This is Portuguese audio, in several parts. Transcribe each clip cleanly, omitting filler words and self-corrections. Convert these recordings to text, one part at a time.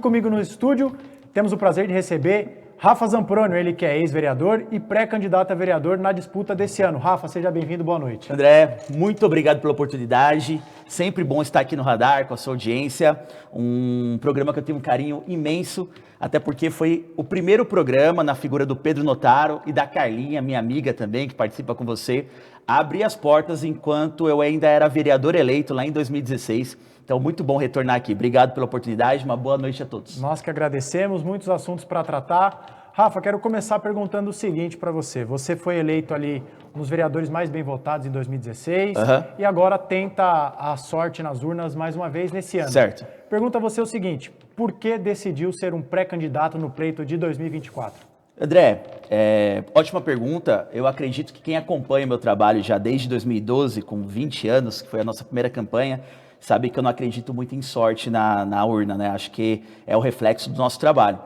comigo no estúdio temos o prazer de receber Rafa Zamproni, ele que é ex-vereador e pré-candidato a vereador na disputa desse ano. Rafa, seja bem-vindo, boa noite. André, muito obrigado pela oportunidade. Sempre bom estar aqui no Radar com a sua audiência. Um programa que eu tenho um carinho imenso, até porque foi o primeiro programa na figura do Pedro Notaro e da Carlinha, minha amiga também, que participa com você, a abrir as portas enquanto eu ainda era vereador eleito lá em 2016. Então, muito bom retornar aqui. Obrigado pela oportunidade, uma boa noite a todos. Nós que agradecemos, muitos assuntos para tratar. Rafa, quero começar perguntando o seguinte para você. Você foi eleito ali um dos vereadores mais bem votados em 2016 e agora tenta a sorte nas urnas mais uma vez nesse ano. Certo. Pergunta a você o seguinte, por que decidiu ser um pré-candidato no pleito de 2024? André, ótima pergunta. Eu acredito que quem acompanha meu trabalho já desde 2012, com 20 anos, que foi a nossa primeira campanha, sabe que eu não acredito muito em sorte na urna, né? Acho que é o reflexo do nosso trabalho.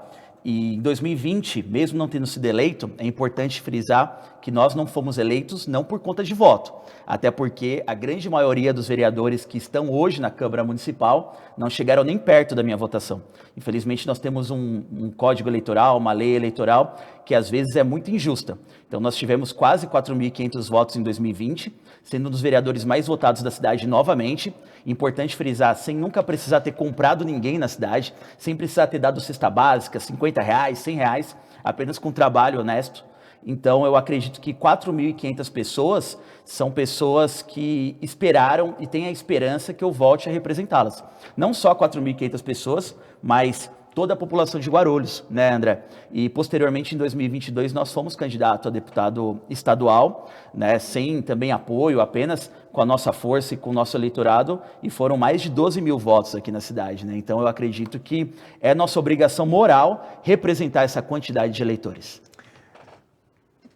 E em 2020, mesmo não tendo sido eleito, é importante frisar que nós não fomos eleitos não por conta de voto, até porque a grande maioria dos vereadores que estão hoje na Câmara Municipal não chegaram nem perto da minha votação. Infelizmente, nós temos um código eleitoral, uma lei eleitoral, que às vezes é muito injusta. Então, nós tivemos quase 4.500 votos em 2020, sendo um dos vereadores mais votados da cidade novamente. Importante frisar, sem nunca precisar ter comprado ninguém na cidade, sem precisar ter dado cesta básica, R$50, R$100, apenas com trabalho honesto. Então, eu acredito que 4.500 pessoas são pessoas que esperaram e têm a esperança que eu volte a representá-las. Não só 4.500 pessoas, mas toda a população de Guarulhos, né, André? E posteriormente, em 2022, nós fomos candidato a deputado estadual, né, sem também apoio, apenas com a nossa força e com o nosso eleitorado, e foram mais de 12 mil votos aqui na cidade, né? Então, eu acredito que é nossa obrigação moral representar essa quantidade de eleitores.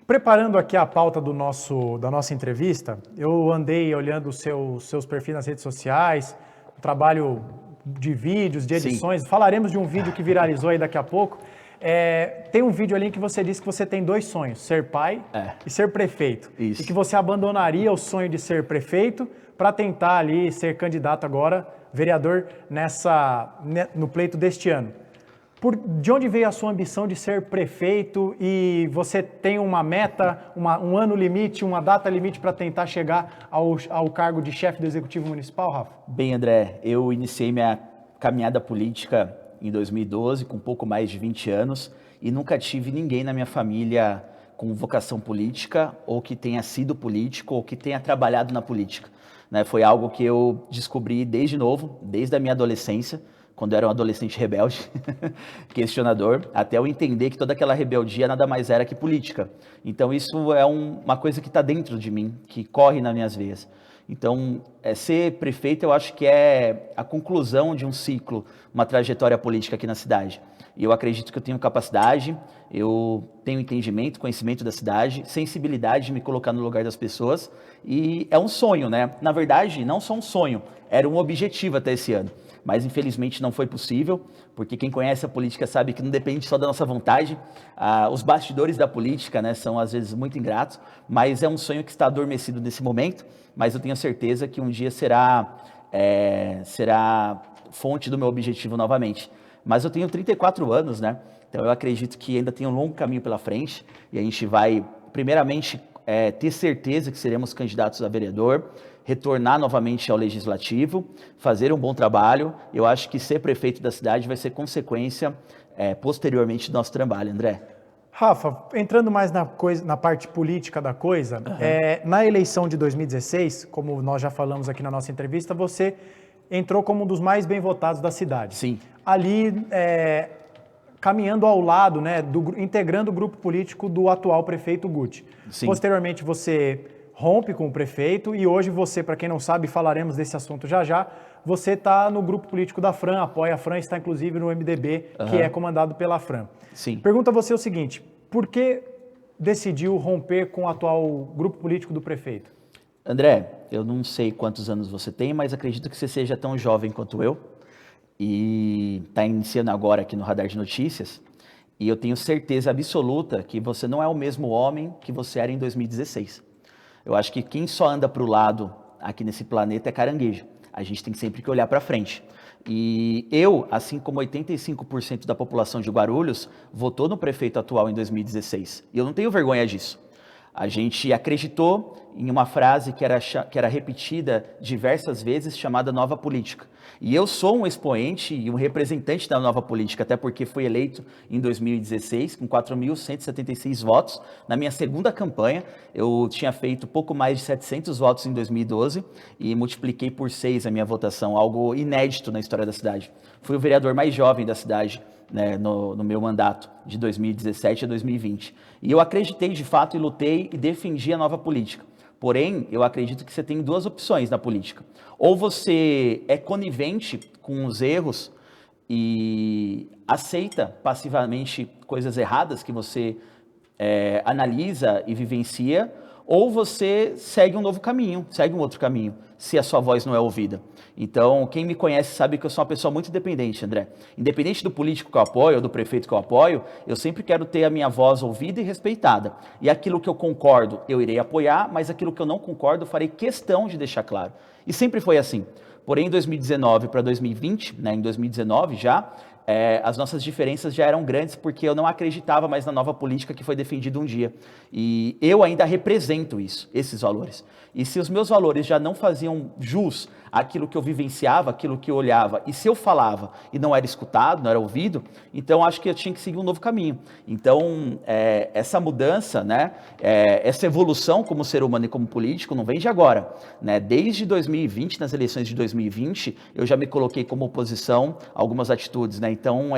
Preparando aqui a pauta da nossa entrevista, eu andei olhando os seus perfis nas redes sociais, o trabalho de vídeos, de edições. Sim. Falaremos de um vídeo que viralizou aí daqui a pouco. Tem um vídeo ali em que você disse que você tem dois sonhos, ser pai e ser prefeito. Isso. E que você abandonaria o sonho de ser prefeito para tentar ali ser candidato agora, vereador, no pleito deste ano. De onde veio a sua ambição de ser prefeito e você tem uma meta, um ano limite, uma data limite para tentar chegar ao cargo de chefe do Executivo Municipal, Rafa? Bem, André, eu iniciei minha caminhada política em 2012, com pouco mais de 20 anos, e nunca tive ninguém na minha família com vocação política, ou que tenha sido político, ou que tenha trabalhado na política, né? Foi algo que eu descobri desde novo, desde a minha adolescência, quando eu era um adolescente rebelde, questionador, até eu entender que toda aquela rebeldia nada mais era que política. Então isso é uma coisa que está dentro de mim, que corre nas minhas veias. Então, ser prefeito eu acho que é a conclusão de um ciclo, uma trajetória política aqui na cidade. E eu acredito que eu tenho capacidade, eu tenho entendimento, conhecimento da cidade, sensibilidade de me colocar no lugar das pessoas, e é um sonho, né? Na verdade, não só um sonho, era um objetivo até esse ano. Mas infelizmente não foi possível, porque quem conhece a política sabe que não depende só da nossa vontade. Os bastidores da política, né, são às vezes muito ingratos, mas é um sonho que está adormecido nesse momento, mas eu tenho certeza que um dia será fonte do meu objetivo novamente. Mas eu tenho 34 anos, né? Então eu acredito que ainda tem um longo caminho pela frente, e a gente vai, primeiramente, ter certeza que seremos candidatos a vereador, retornar novamente ao Legislativo, fazer um bom trabalho. Eu acho que ser prefeito da cidade vai ser consequência posteriormente do nosso trabalho, André. Rafa, entrando mais na parte política da coisa, na eleição de 2016, como nós já falamos aqui na nossa entrevista, você entrou como um dos mais bem votados da cidade. Sim. Ali, caminhando ao lado, né, integrando o grupo político do atual prefeito Guti. Sim. Posteriormente, você rompe com o prefeito e hoje você, para quem não sabe, falaremos desse assunto já, você está no grupo político da Fran, apoia a Fran, está inclusive no MDB, que é comandado pela Fran. Sim. Pergunta a você o seguinte, por que decidiu romper com o atual grupo político do prefeito? André, eu não sei quantos anos você tem, mas acredito que você seja tão jovem quanto eu e está iniciando agora aqui no Radar de Notícias, e eu tenho certeza absoluta que você não é o mesmo homem que você era em 2016. Eu acho que quem só anda para o lado aqui nesse planeta é caranguejo. A gente tem sempre que olhar para frente. E eu, assim como 85% da população de Guarulhos, votou no prefeito atual em 2016. E eu não tenho vergonha disso. A gente acreditou em uma frase que era repetida diversas vezes, chamada nova política. E eu sou um expoente e um representante da nova política, até porque fui eleito em 2016 com 4.176 votos. Na minha segunda campanha, eu tinha feito pouco mais de 700 votos em 2012 e multipliquei por 6 a minha votação, algo inédito na história da cidade. Fui o vereador mais jovem da cidade, né, no meu mandato, de 2017 a 2020. E eu acreditei de fato e lutei e defendi a nova política. Porém, eu acredito que você tem duas opções na política. Ou você é conivente com os erros e aceita passivamente coisas erradas que você analisa e vivencia, ou você segue um novo caminho, segue um outro caminho, se a sua voz não é ouvida. Então, quem me conhece sabe que eu sou uma pessoa muito independente, André. Independente do político que eu apoio ou do prefeito que eu apoio, eu sempre quero ter a minha voz ouvida e respeitada. E aquilo que eu concordo, eu irei apoiar, mas aquilo que eu não concordo, eu farei questão de deixar claro. E sempre foi assim. Porém, em 2019 para 2020, né, em 2019 já, as nossas diferenças já eram grandes porque eu não acreditava mais na nova política que foi defendida um dia. E eu ainda represento isso, esses valores. E se os meus valores já não faziam jus àquilo que eu vivenciava, aquilo que eu olhava, e se eu falava e não era escutado, não era ouvido, então acho que eu tinha que seguir um novo caminho. Então, essa mudança, né, essa evolução como ser humano e como político não vem de agora, né? Desde 2020, nas eleições de 2020, eu já me coloquei como oposição a algumas atitudes, né? Então,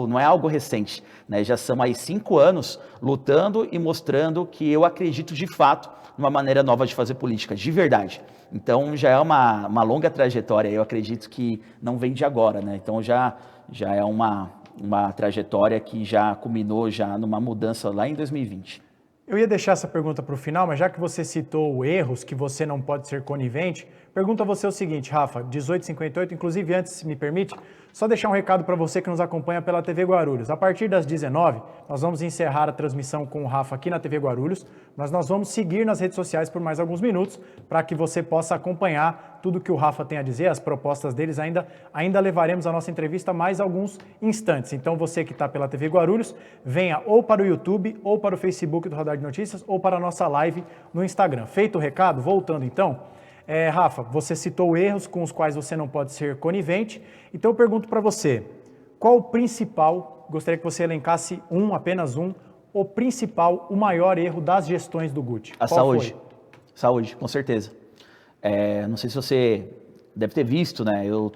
não é algo recente, né? Já são aí 5 anos lutando e mostrando que eu acredito de fato numa maneira nova de fazer política, de verdade. Então, já é uma longa trajetória, eu acredito que não vem de agora, né? Então, já é uma trajetória que já culminou já numa mudança lá em 2020. Eu ia deixar essa pergunta para o final, mas já que você citou erros, que você não pode ser conivente, pergunto a você o seguinte, Rafa, 18h58, inclusive antes, se me permite, só deixar um recado para você que nos acompanha pela TV Guarulhos. A partir das 19h, nós vamos encerrar a transmissão com o Rafa aqui na TV Guarulhos, mas nós vamos seguir nas redes sociais por mais alguns minutos para que você possa acompanhar tudo que o Rafa tem a dizer, as propostas deles. Ainda levaremos a nossa entrevista mais alguns instantes. Então você que está pela TV Guarulhos, venha ou para o YouTube, ou para o Facebook do Radar de Notícias, ou para a nossa live no Instagram. Feito o recado, voltando então, Rafa, você citou erros com os quais você não pode ser conivente, então eu pergunto para você, qual o principal, gostaria que você elencasse apenas um, o principal, o maior erro das gestões do Guti? A saúde. Saúde, com certeza. Não sei se você deve ter visto, né? Eu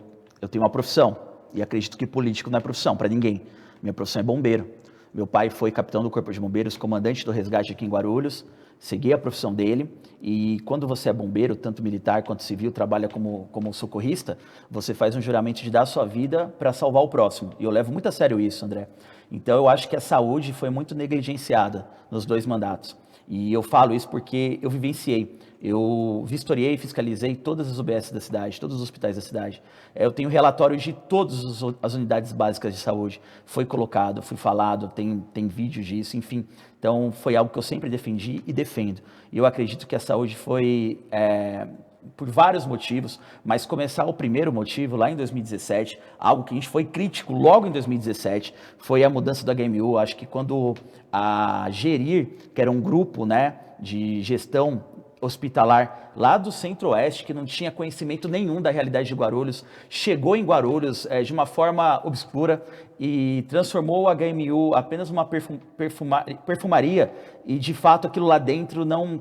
tenho uma profissão e acredito que político não é profissão para ninguém. Minha profissão é bombeiro. Meu pai foi capitão do Corpo de Bombeiros, comandante do resgate aqui em Guarulhos, segui a profissão dele e quando você é bombeiro, tanto militar quanto civil, trabalha como socorrista, você faz um juramento de dar a sua vida para salvar o próximo. E eu levo muito a sério isso, André. Então eu acho que a saúde foi muito negligenciada nos 2 mandatos. E eu falo isso porque eu vivenciei. Eu vistoriei e fiscalizei todas as UBS da cidade, todos os hospitais da cidade. Eu tenho relatório de todas as unidades básicas de saúde. Foi colocado, foi falado, tem vídeo disso, enfim. Então, foi algo que eu sempre defendi e defendo. E eu acredito que a saúde foi, por vários motivos, mas começar o primeiro motivo, lá em 2017, algo que a gente foi crítico logo em 2017, foi a mudança do HMU. Acho que quando a Gerir, que era um grupo, né, de gestão hospitalar lá do Centro-Oeste, que não tinha conhecimento nenhum da realidade de Guarulhos, chegou em Guarulhos de uma forma obscura e transformou o HMU apenas uma perfumaria e de fato aquilo lá dentro não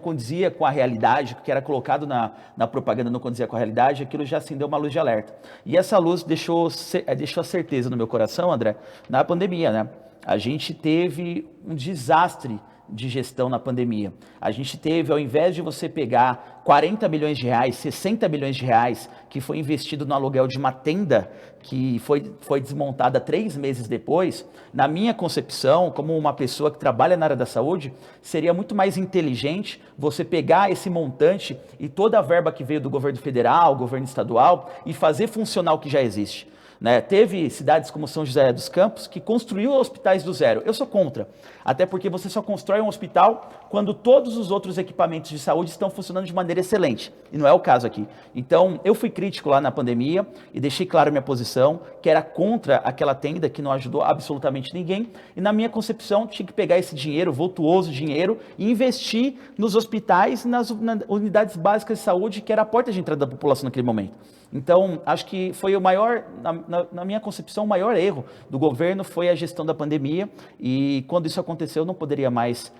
condizia com a realidade, o que era colocado na propaganda não condizia com a realidade, aquilo já acendeu uma luz de alerta. E essa luz deixou a certeza no meu coração, André, na pandemia, né? A gente teve um desastre de gestão na pandemia. A gente teve, ao invés de você pegar 40 milhões de reais, 60 milhões de reais, que foi investido no aluguel de uma tenda que foi desmontada 3 meses depois, na minha concepção, como uma pessoa que trabalha na área da saúde, seria muito mais inteligente você pegar esse montante e toda a verba que veio do governo federal, governo estadual, e fazer funcionar o que já existe. né? Teve cidades como São José dos Campos que construiu hospitais do zero. Eu sou contra, até porque você só constrói um hospital quando todos os outros equipamentos de saúde estão funcionando de maneira excelente, e não é o caso aqui. Então, eu fui crítico lá na pandemia e deixei claro minha posição, que era contra aquela tenda que não ajudou absolutamente ninguém, e na minha concepção tinha que pegar esse dinheiro, vultuoso dinheiro, e investir nos hospitais, nas unidades básicas de saúde, que era a porta de entrada da população naquele momento. Então, acho que foi o maior, na minha concepção, o maior erro do governo foi a gestão da pandemia, e quando isso aconteceu, eu não poderia mais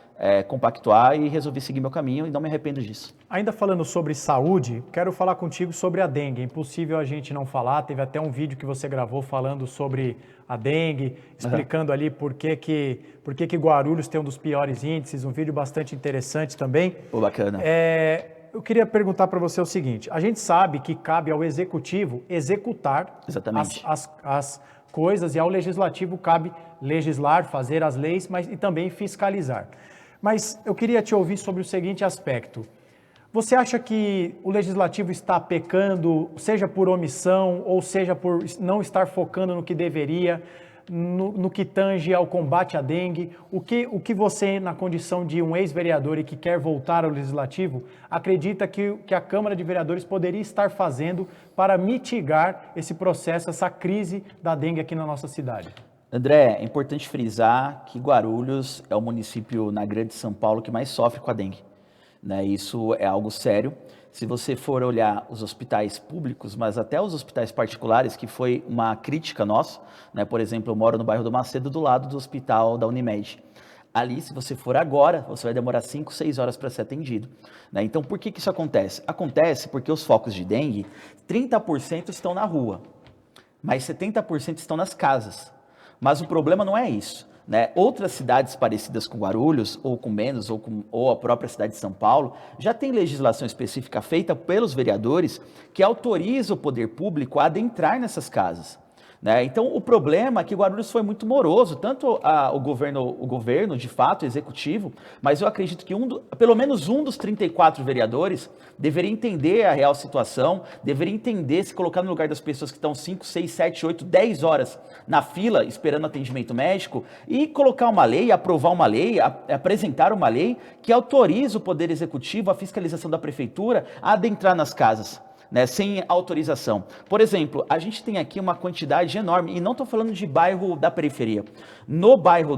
compactuar e resolvi seguir meu caminho e não me arrependo disso. Ainda falando sobre saúde, quero falar contigo sobre a dengue. É impossível a gente não falar, teve até um vídeo que você gravou falando sobre a dengue, explicando ali por que Guarulhos tem um dos piores índices, um vídeo bastante interessante também. Pô, bacana. Eu queria perguntar para você o seguinte, a gente sabe que cabe ao executivo executar as coisas e ao legislativo cabe legislar, fazer as leis, mas e também fiscalizar. Mas eu queria te ouvir sobre o seguinte aspecto. Você acha que o legislativo está pecando, seja por omissão ou seja por não estar focando no que deveria, no que tange ao combate à dengue? O que você, na condição de um ex-vereador e que quer voltar ao legislativo, acredita que a Câmara de Vereadores poderia estar fazendo para mitigar esse processo, essa crise da dengue aqui na nossa cidade? André, é importante frisar que Guarulhos é o município na Grande São Paulo que mais sofre com a dengue, né? Isso é algo sério. Se você for olhar os hospitais públicos, mas até os hospitais particulares, que foi uma crítica nossa, né? Por exemplo, eu moro no bairro do Macedo, do lado do hospital da Unimed. Ali, se você for agora, você vai demorar 5, 6 horas para ser atendido, né? Então, por que isso acontece? Acontece porque os focos de dengue, 30% estão na rua, mas 70% estão nas casas. Mas o problema não é isso, né? Outras cidades parecidas com Guarulhos, ou com menos, ou a própria cidade de São Paulo, já tem legislação específica feita pelos vereadores que autoriza o poder público a adentrar nessas casas, né? Então, o problema é que Guarulhos foi muito moroso, tanto o governo, de fato, executivo, mas eu acredito que pelo menos um dos 34 vereadores deveria entender a real situação, deveria entender, se colocar no lugar das pessoas que estão 5, 6, 7, 8, 10 horas na fila esperando atendimento médico e colocar uma lei, aprovar uma lei, apresentar uma lei que autoriza o Poder Executivo, a fiscalização da Prefeitura a adentrar nas casas, né, sem autorização. Por exemplo, a gente tem aqui uma quantidade enorme, e não estou falando de bairro da periferia. No bairro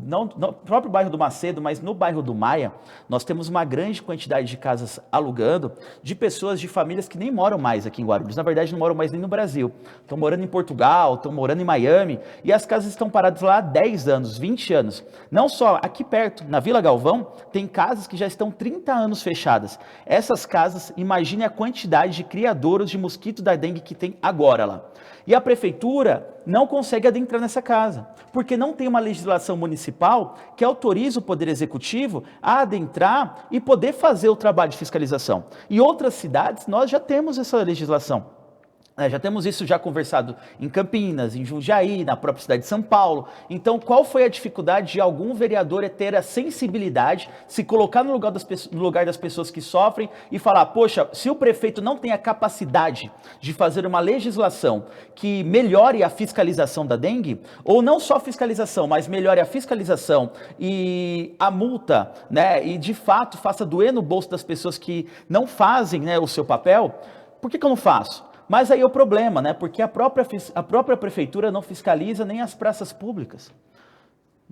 não no próprio bairro do Macedo, mas no bairro do Maia, nós temos uma grande quantidade de casas alugando de pessoas, de famílias que nem moram mais aqui em Guarulhos. Na verdade, não moram mais nem no Brasil. Estão morando em Portugal, estão morando em Miami, e as casas estão paradas lá há 10 anos, 20 anos. Não só aqui perto, na Vila Galvão, tem casas que já estão 30 anos fechadas. Essas casas, imagine a quantidade de criadouros de mosquito da dengue que tem agora lá. E a prefeitura não consegue adentrar nessa casa, porque não tem uma legislação municipal que autorize o Poder Executivo a adentrar e poder fazer o trabalho de fiscalização. Em outras cidades, nós já temos essa legislação. Já temos isso já conversado em Campinas, em Jundiaí, na própria cidade de São Paulo. Então, qual foi a dificuldade de algum vereador ter a sensibilidade, se colocar no lugar das pessoas que sofrem e falar, poxa, se o prefeito não tem a capacidade de fazer uma legislação que melhore a fiscalização da dengue, ou não só a fiscalização, mas melhore a fiscalização e a multa, né, e de fato faça doer no bolso das pessoas que não fazem, né, o seu papel, por que eu não faço? Mas aí é o problema, né? Porque a própria prefeitura não fiscaliza nem as praças públicas,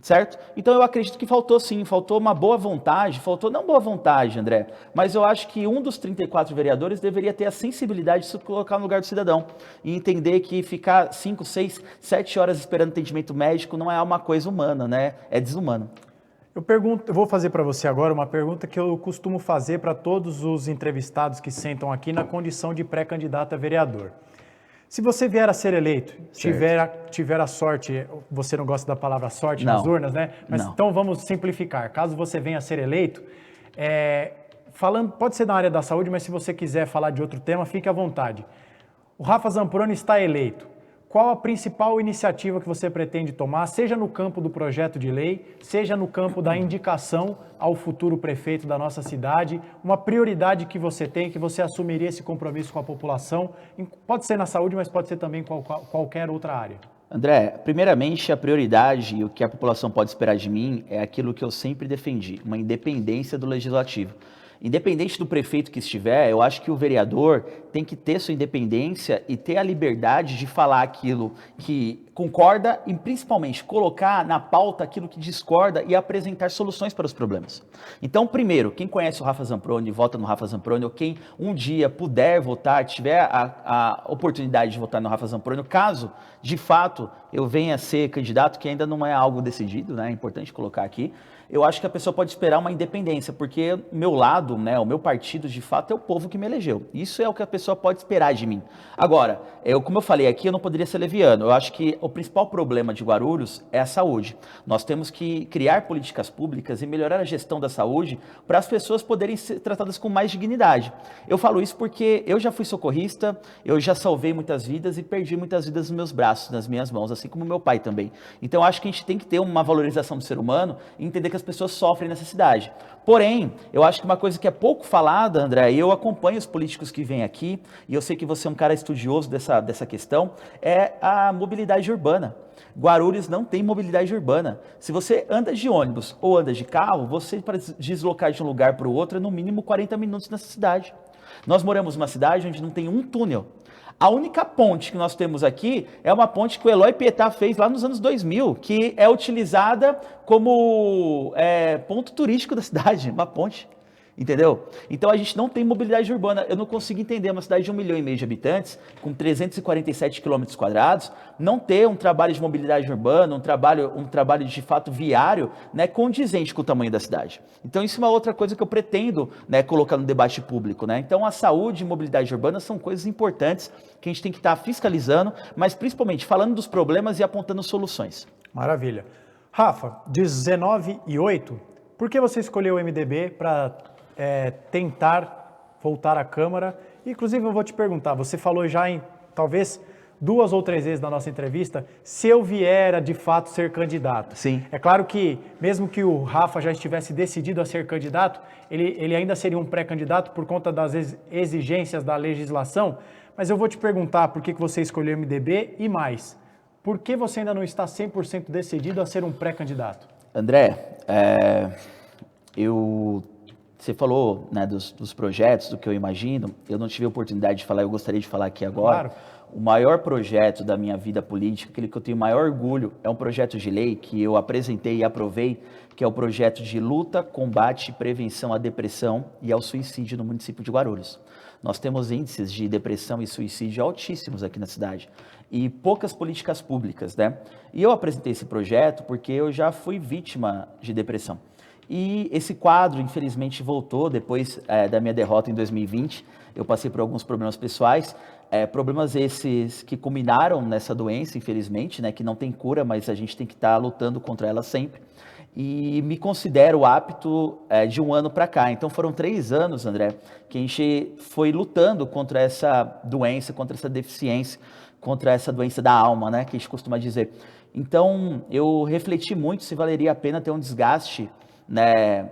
certo? Então eu acredito que faltou sim, faltou uma boa vontade, não boa vontade, André, mas eu acho que um dos 34 vereadores deveria ter a sensibilidade de se colocar no lugar do cidadão e entender que ficar 5, 6, 7 horas esperando atendimento médico não é uma coisa humana, né? É desumano. Eu vou fazer para você agora uma pergunta que eu costumo fazer para todos os entrevistados que sentam aqui na condição de pré-candidato a vereador. Se você vier a ser eleito, tiver a sorte, você não gosta da palavra sorte nas urnas, né? Mas não. Então vamos simplificar. Caso você venha a ser eleito, falando, pode ser na área da saúde, mas se você quiser falar de outro tema, fique à vontade. O Rafa Zamproni está eleito. qual a principal iniciativa que você pretende tomar, seja no campo do projeto de lei, seja no campo da indicação ao futuro prefeito da nossa cidade, uma prioridade que você tem, que você assumiria esse compromisso com a população, pode ser na saúde, mas pode ser também qualquer outra área. André, primeiramente, a prioridade e o que a população pode esperar de mim é aquilo que eu sempre defendi, uma independência do legislativo. Independente do prefeito que estiver, eu acho que o vereador tem que ter sua independência e ter a liberdade de falar aquilo que concorda e, principalmente, colocar na pauta aquilo que discorda e apresentar soluções para os problemas. Então, primeiro, quem conhece o Rafa Zamproni, vota no Rafa Zamproni, ou quem um dia puder votar, tiver a oportunidade de votar no Rafa Zamproni, caso, de fato, eu venha a ser candidato, que ainda não é algo decidido, né? É importante colocar aqui, eu acho que a pessoa pode esperar uma independência, porque meu lado, né, o meu partido, de fato, é o povo que me elegeu. Isso é o que a pessoa pode esperar de mim. Agora, como eu falei aqui, eu não poderia ser leviano. Eu acho que o principal problema de Guarulhos é a saúde. Nós temos que criar políticas públicas e melhorar a gestão da saúde para as pessoas poderem ser tratadas com mais dignidade. Eu falo isso porque eu já fui socorrista, eu já salvei muitas vidas e perdi muitas vidas nos meus braços, nas minhas mãos, assim como meu pai também. Então, eu acho que a gente tem que ter uma valorização do ser humano e entender que as pessoas sofrem nessa cidade. Porém, eu acho que uma coisa que é pouco falada, André, e eu acompanho os políticos que vêm aqui, e eu sei que você é um cara estudioso dessa questão, é a mobilidade urbana. Guarulhos não tem mobilidade urbana. Se você anda de ônibus ou anda de carro, você para deslocar de um lugar para o outro é no mínimo 40 minutos nessa cidade. Nós moramos numa cidade onde não tem um túnel. A única ponte que nós temos aqui é uma ponte que o Eloy Pietá fez lá nos anos 2000, que é utilizada como ponto turístico da cidade, uma ponte. Entendeu? Então a gente não tem mobilidade urbana. Eu não consigo entender uma cidade de 1,5 milhão de habitantes, com 347 quilômetros quadrados, não ter um trabalho de mobilidade urbana, um trabalho de fato viário, né, condizente com o tamanho da cidade. Então isso é uma outra coisa que eu pretendo, né, colocar no debate público, né? Então a saúde e mobilidade urbana são coisas importantes que a gente tem que estar fiscalizando, mas principalmente falando dos problemas e apontando soluções. Maravilha. Rafa, 19:08, por que você escolheu o MDB para tentar voltar à Câmara? Inclusive, eu vou te perguntar, você falou já em talvez 2 ou 3 vezes na nossa entrevista, se eu vier a de fato ser candidato. Sim. É claro que, mesmo que o Rafa já estivesse decidido a ser candidato, ele ainda seria um pré-candidato por conta das exigências da legislação, mas eu vou te perguntar por que você escolheu o MDB e mais, por que você ainda não está 100% decidido a ser um pré-candidato? André, você falou, né, dos projetos, do que eu imagino, eu não tive a oportunidade de falar, eu gostaria de falar aqui agora. Claro. O maior projeto da minha vida política, aquele que eu tenho maior orgulho, é um projeto de lei que eu apresentei e aprovei, que é o projeto de luta, combate e prevenção à depressão e ao suicídio no município de Guarulhos. Nós temos índices de depressão e suicídio altíssimos aqui na cidade e poucas políticas públicas, né? E eu apresentei esse projeto porque eu já fui vítima de depressão. E esse quadro, infelizmente, voltou depois da minha derrota em 2020. Eu passei por alguns problemas pessoais, problemas esses que culminaram nessa doença, infelizmente, né, que não tem cura, mas a gente tem que estar lutando contra ela sempre. E me considero apto de 1 ano para cá. Então foram 3 anos, André, que a gente foi lutando contra essa doença, contra essa deficiência, contra essa doença da alma, né, que a gente costuma dizer. Então eu refleti muito se valeria a pena ter um desgaste, né,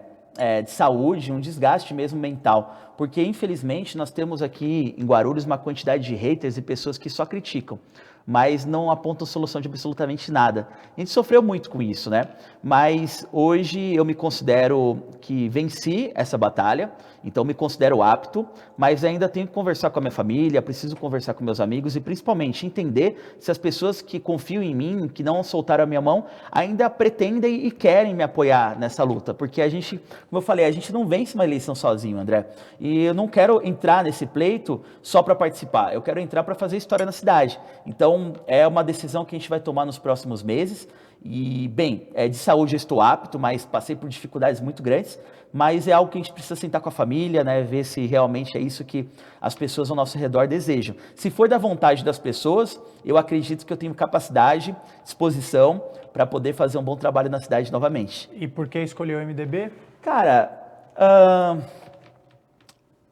de saúde, um desgaste mesmo mental, porque infelizmente nós temos aqui em Guarulhos uma quantidade de haters e pessoas que só criticam, mas não apontam solução de absolutamente nada. A gente sofreu muito com isso, né? Mas hoje eu me considero que venci essa batalha, então me considero apto, mas ainda tenho que conversar com a minha família, preciso conversar com meus amigos e principalmente entender se as pessoas que confiam em mim, que não soltaram a minha mão, ainda pretendem e querem me apoiar nessa luta, porque a gente, como eu falei, a gente não vence uma eleição sozinho, André, e eu não quero entrar nesse pleito só para participar, eu quero entrar para fazer história na cidade. Então, é uma decisão que a gente vai tomar nos próximos meses. E, bem, de saúde eu estou apto, mas passei por dificuldades muito grandes. Mas é algo que a gente precisa sentar com a família, né, ver se realmente é isso que as pessoas ao nosso redor desejam. Se for da vontade das pessoas, eu acredito que eu tenho capacidade, disposição para poder fazer um bom trabalho na cidade novamente. E por que escolheu o MDB? Cara,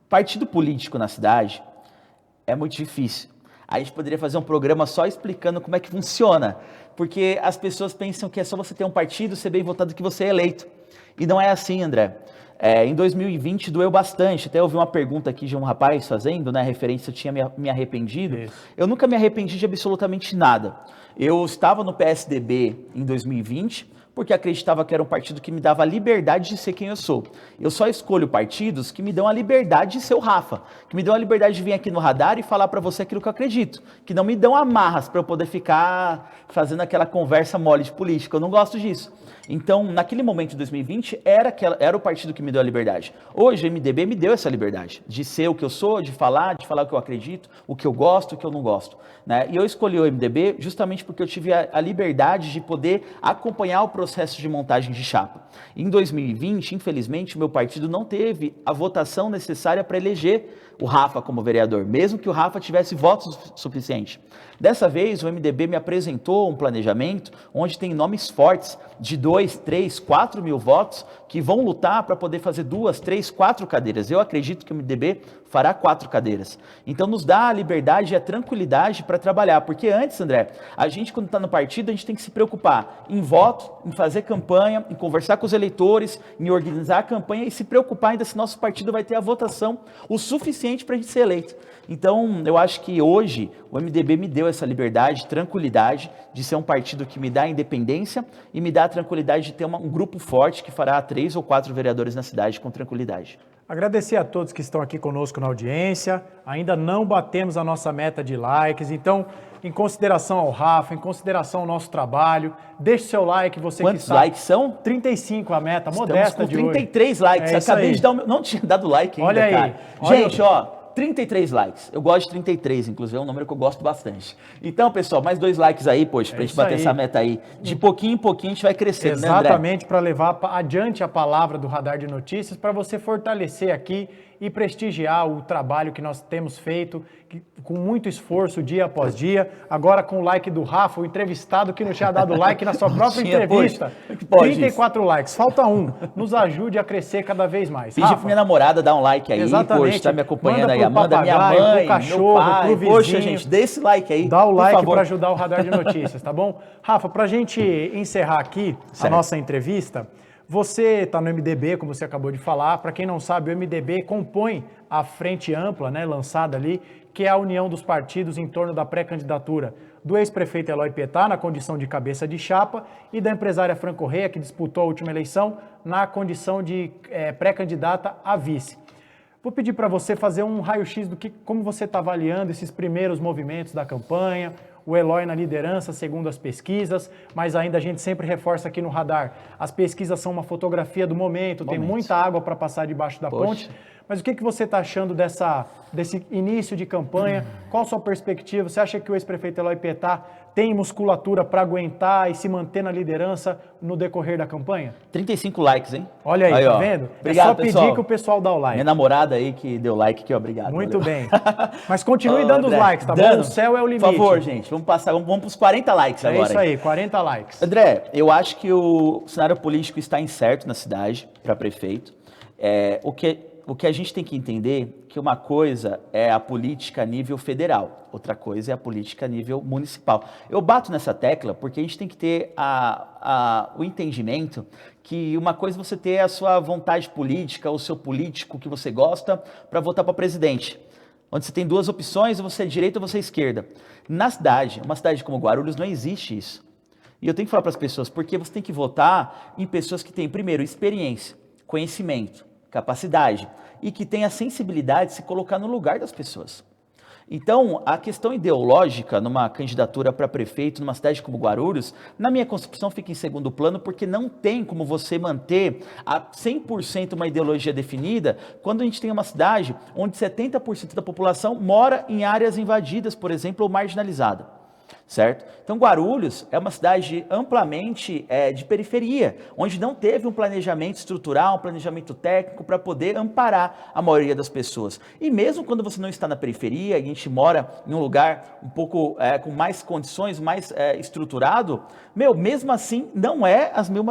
partido político na cidade é muito difícil. A gente poderia fazer um programa só explicando como é que funciona, porque as pessoas pensam que é só você ter um partido, ser bem votado que você é eleito. E não é assim, André. Em 2020 doeu bastante, até eu vi uma pergunta aqui de um rapaz fazendo, né, referência, eu tinha me arrependido. Isso. Eu nunca me arrependi de absolutamente nada. Eu estava no PSDB em 2020, porque acreditava que era um partido que me dava a liberdade de ser quem eu sou. Eu só escolho partidos que me dão a liberdade de ser o Rafa, que me dão a liberdade de vir aqui no radar e falar para você aquilo que eu acredito, que não me dão amarras para eu poder ficar fazendo aquela conversa mole de política. Eu não gosto disso. Então, naquele momento de 2020, era o partido que me deu a liberdade. Hoje, o MDB me deu essa liberdade de ser o que eu sou, de falar o que eu acredito, o que eu gosto, o que eu não gosto. Né? E eu escolhi o MDB justamente porque eu tive a liberdade de poder acompanhar o processo de montagem de chapa. Em 2020, infelizmente, o meu partido não teve a votação necessária para eleger o Rafa como vereador, mesmo que o Rafa tivesse votos suficientes. Dessa vez, o MDB me apresentou um planejamento onde tem nomes fortes de 2, 3, 4 mil votos que vão lutar para poder fazer 2, 3, 4 cadeiras. Eu acredito que o MDB fará 4 cadeiras. Então, nos dá a liberdade e a tranquilidade para trabalhar. Porque antes, André, a gente, quando está no partido, a gente tem que se preocupar em voto, em fazer campanha, em conversar com os eleitores, em organizar a campanha e se preocupar ainda se nosso partido vai ter a votação o suficiente para a gente ser eleito. Então, eu acho que hoje o MDB me deu essa liberdade, tranquilidade de ser um partido que me dá independência e me dá a tranquilidade de ter um grupo forte que fará 3 ou 4 vereadores na cidade com tranquilidade. Agradecer a todos que estão aqui conosco na audiência. Ainda não batemos a nossa meta de likes, então, em consideração ao Rafa, em consideração ao nosso trabalho, deixe seu like, você Quantos que está... likes são? 35 a meta, Estamos modesta com de hoje. 33 likes, acabei de dar não tinha dado like ainda, olha aí, cara. Gente, ó, 33 likes. Eu gosto de 33, inclusive, é um número que eu gosto bastante. Então, pessoal, mais 2 likes aí, poxa, pra gente bater essa meta aí. De pouquinho em pouquinho a gente vai crescendo, né, André? Exatamente, para levar adiante a palavra do Radar de Notícias, para você fortalecer aqui e prestigiar o trabalho que nós temos feito com muito esforço dia após dia. Agora com o like do Rafa, o entrevistado que não tinha dado like na sua própria entrevista. 34 likes, falta um. Nos ajude a crescer cada vez mais. Pedi pra minha namorada dar um like aí. Exatamente. Poxa, tá me acompanhando aí. Amanda, minha mãe, pro cachorro, meu pai. Pro vizinho. Poxa, gente, dê esse like aí. Dá o like para ajudar o Radar de Notícias, tá bom? Rafa, pra gente encerrar aqui a nossa entrevista, você está no MDB, como você acabou de falar. Para quem não sabe, o MDB compõe a frente ampla, né, lançada ali, que é a união dos partidos em torno da pré-candidatura do ex-prefeito Eloy Pietá, na condição de cabeça de chapa, e da empresária Fran Correia, que disputou a última eleição, na condição de pré-candidata a vice. Vou pedir para você fazer um raio-x do como você está avaliando esses primeiros movimentos da campanha, o Eloy na liderança, segundo as pesquisas, mas ainda a gente sempre reforça aqui no Radar, as pesquisas são uma fotografia do momento, tem muita água para passar debaixo da ponte, mas o que você está achando desse início de campanha? Qual a sua perspectiva? Você acha que o ex-prefeito Eloy Pietá tem musculatura para aguentar e se manter na liderança no decorrer da campanha? 35 likes, hein? Olha aí, tá vendo? Obrigado, é só pedir pessoal. Que o pessoal dá o like. Minha namorada aí que deu like aqui, obrigado. Muito bem. Mas continue dando os likes, tá bom? O céu é o limite. Por favor, gente, vamos para os 40 likes agora. É isso aí, 40 likes. André, eu acho que o cenário político está incerto na cidade para prefeito. O que a gente tem que entender que uma coisa é a política a nível federal, outra coisa é a política a nível municipal. Eu bato nessa tecla porque a gente tem que ter o entendimento que uma coisa é você ter a sua vontade política, o seu político que você gosta para votar para presidente, onde você tem 2 opções, você é direita ou você é esquerda. Na cidade, uma cidade como Guarulhos, não existe isso. E eu tenho que falar para as pessoas, porque você tem que votar em pessoas que têm, primeiro, experiência, conhecimento, capacidade e que tem a sensibilidade de se colocar no lugar das pessoas. Então, a questão ideológica numa candidatura para prefeito numa cidade como Guarulhos, na minha concepção fica em segundo plano, porque não tem como você manter a 100% uma ideologia definida quando a gente tem uma cidade onde 70% da população mora em áreas invadidas, por exemplo, ou marginalizada. Certo? Então Guarulhos é uma cidade amplamente de periferia, onde não teve um planejamento estrutural, um planejamento técnico para poder amparar a maioria das pessoas. E mesmo quando você não está na periferia, a gente mora em um lugar um pouco com mais condições, mais estruturado, mesmo assim não é as mil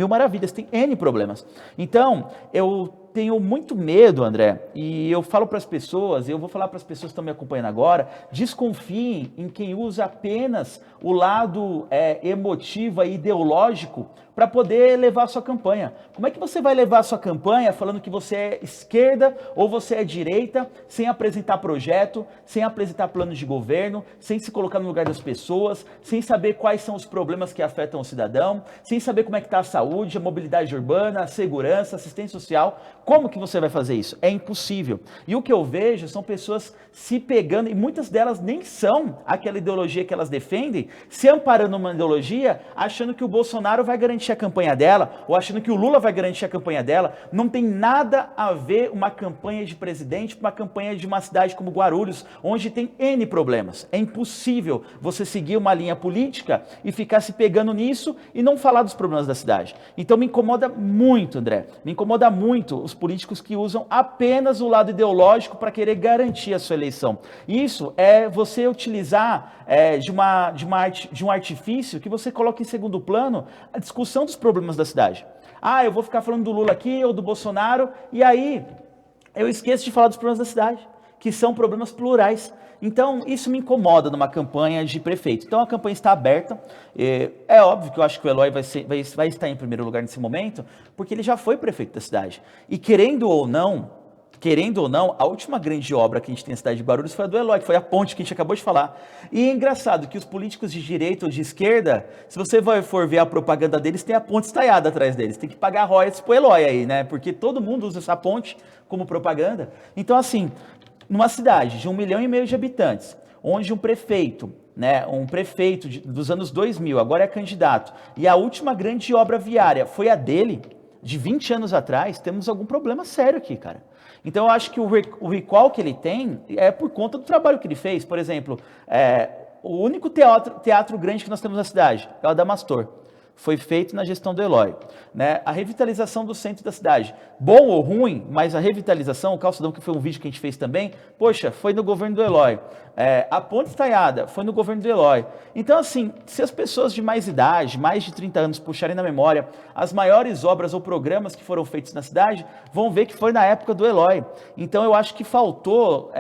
maravilhas, tem N problemas. Então eu tenho muito medo, André, e eu falo para as pessoas, eu vou falar para as pessoas que estão me acompanhando agora, desconfiem em quem usa apenas o lado emotivo e ideológico para poder levar a sua campanha. Como é que você vai levar a sua campanha falando que você é esquerda ou você é direita, sem apresentar projeto, sem apresentar planos de governo, sem se colocar no lugar das pessoas, sem saber quais são os problemas que afetam o cidadão, sem saber como é que está a saúde, a mobilidade urbana, a segurança, a assistência social? Como que você vai fazer isso? É impossível. E o que eu vejo são pessoas se pegando, e muitas delas nem são aquela ideologia que elas defendem, se amparando numa ideologia, achando que o Bolsonaro vai garantir a campanha dela, ou achando que o Lula vai garantir a campanha dela. Não tem nada a ver uma campanha de presidente com uma campanha de uma cidade como Guarulhos, onde tem N problemas. É impossível você seguir uma linha política e ficar se pegando nisso e não falar dos problemas da cidade. Então me incomoda muito, André, me incomoda muito os políticos que usam apenas o lado ideológico para querer garantir a sua eleição. Isso é você utilizar de um artifício que você coloca em segundo plano a discussão dos problemas da cidade. Ah, eu vou ficar falando do Lula aqui ou do Bolsonaro, e aí eu esqueço de falar dos problemas da cidade, que são problemas plurais. Então, isso me incomoda numa campanha de prefeito. Então, a campanha está aberta. É óbvio que eu acho que o Eloy vai estar em primeiro lugar nesse momento, porque ele já foi prefeito da cidade. E querendo ou não, a última grande obra que a gente tem na cidade de Guarulhos foi a do Eloy, que foi a ponte que a gente acabou de falar. E é engraçado que os políticos de direita ou de esquerda, se você for ver a propaganda deles, tem a ponte estaiada atrás deles. Tem que pagar royalties pro Eloy aí, né? Porque todo mundo usa essa ponte como propaganda. Então, assim, numa cidade de 1,5 milhão de habitantes, onde um prefeito dos anos 2000, agora é candidato, e a última grande obra viária foi a dele, de 20 anos atrás, temos algum problema sério aqui, cara. Então eu acho que o recall que ele tem é por conta do trabalho que ele fez. Por exemplo, o único teatro grande que nós temos na cidade é o Adamastor. Foi feito na gestão do Eloy, né? A revitalização do centro da cidade, bom ou ruim, mas a revitalização, o Calçadão, que foi um vídeo que a gente fez também, poxa, foi no governo do Eloy. A ponte estaiada foi no governo do Eloy. Então, assim, se as pessoas de mais idade, mais de 30 anos, puxarem na memória as maiores obras ou programas que foram feitos na cidade, vão ver que foi na época do Eloy. Então, eu acho que faltou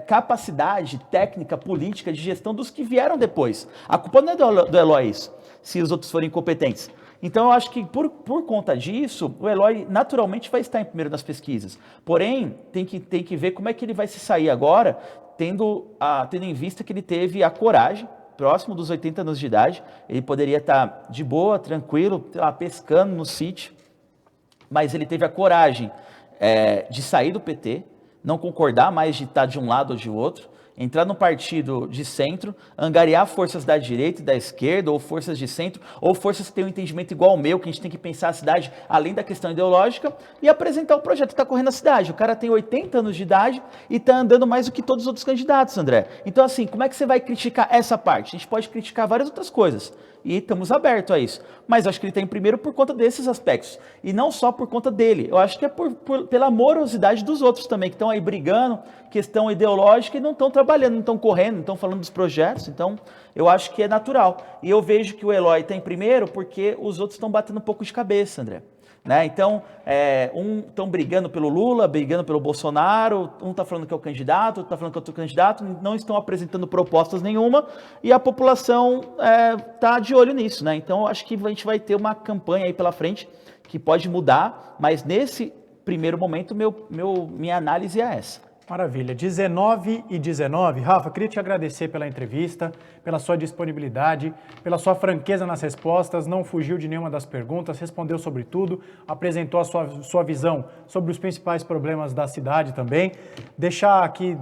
capacidade técnica, política, de gestão dos que vieram depois. A culpa não é do Eloy isso, se os outros forem incompetentes. Então, eu acho que por conta disso, o Eloy naturalmente vai estar em primeiro nas pesquisas. Porém, tem que ver como é que ele vai se sair agora, tendo em vista que ele teve a coragem, próximo dos 80 anos de idade, ele poderia estar de boa, tranquilo, pescando no sítio, mas ele teve a coragem de sair do PT, não concordar mais de estar de um lado ou de outro, entrar no partido de centro, angariar forças da direita e da esquerda, ou forças de centro, ou forças que têm um entendimento igual ao meu, que a gente tem que pensar a cidade além da questão ideológica, e apresentar o projeto que está correndo na cidade. O cara tem 80 anos de idade e está andando mais do que todos os outros candidatos, André. Então, assim, como é que você vai criticar essa parte? A gente pode criticar várias outras coisas, e estamos abertos a isso. Mas eu acho que ele está em primeiro por conta desses aspectos, e não só por conta dele. Eu acho que é pela morosidade dos outros também, que estão aí brigando, questão ideológica, e não estão trabalhando, não estão correndo, não estão falando dos projetos. Então, eu acho que é natural. E eu vejo que o Eloy está em primeiro porque os outros estão batendo um pouco de cabeça, André. Né? Então, estão brigando pelo Lula, brigando pelo Bolsonaro, um está falando que é o candidato, outro está falando que é outro candidato, não estão apresentando propostas nenhuma, e a população está de olho nisso, né? Então, eu acho que a gente vai ter uma campanha aí pela frente que pode mudar, mas nesse primeiro momento, minha análise é essa. Maravilha. 19h19. Rafa, queria te agradecer pela entrevista, pela sua disponibilidade, pela sua franqueza nas respostas, não fugiu de nenhuma das perguntas, respondeu sobre tudo, apresentou a sua visão sobre os principais problemas da cidade também. Deixar aqui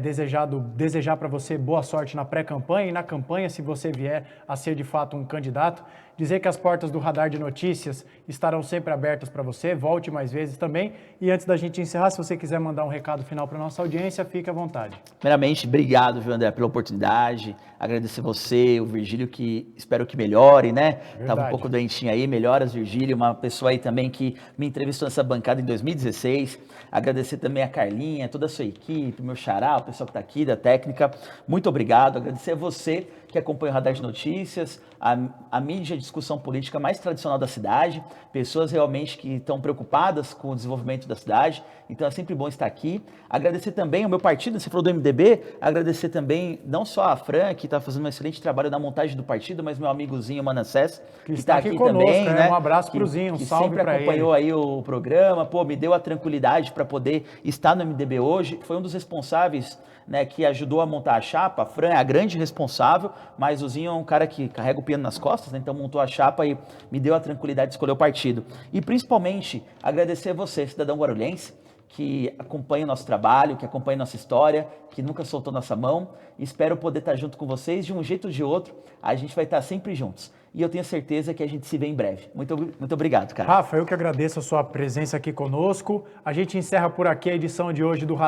desejar para você boa sorte na pré-campanha e na campanha, se você vier a ser de fato um candidato. Dizer que as portas do Radar de Notícias estarão sempre abertas para você, volte mais vezes também. E antes da gente encerrar, se você quiser mandar um recado final para nós, Nossa audiência, fique à vontade. Primeiramente, obrigado, viu, André, pela oportunidade. Agradecer você, o Virgílio, que espero que melhore, né? Tava um pouco doentinho aí, melhoras, Virgílio, uma pessoa aí também que me entrevistou nessa bancada em 2016. Agradecer também a Carlinha, toda a sua equipe, meu xará, o pessoal que está aqui, da técnica. Muito obrigado. Agradecer a você que acompanha o Radar de Notícias, a mídia de discussão política mais tradicional da cidade, pessoas realmente que estão preocupadas com o desenvolvimento da cidade. Então é sempre bom estar aqui. Agradecer também ao meu partido, você falou do MDB, agradecer também não só a Fran, que está fazendo um excelente trabalho na montagem do partido, mas meu amigozinho Manassés, que está aqui conosco, também, né? Um abraço pro Zinho, um salve para ele. Que sempre acompanhou aí o programa, pô, me deu a tranquilidade para poder estar no MDB hoje. Foi um dos responsáveis, né, que ajudou a montar a chapa. A Fran é a grande responsável, mas o Zinho é um cara que carrega o piano nas costas, né, então montou a chapa e me deu a tranquilidade de escolher o partido. E principalmente agradecer a você, cidadão guarulhense, que acompanha o nosso trabalho, que acompanha a nossa história, que nunca soltou nossa mão. Espero poder estar junto com vocês, de um jeito ou de outro, a gente vai estar sempre juntos. E eu tenho certeza que a gente se vê em breve. Muito obrigado, cara. Rafa, eu que agradeço a sua presença aqui conosco. A gente encerra por aqui a edição de hoje do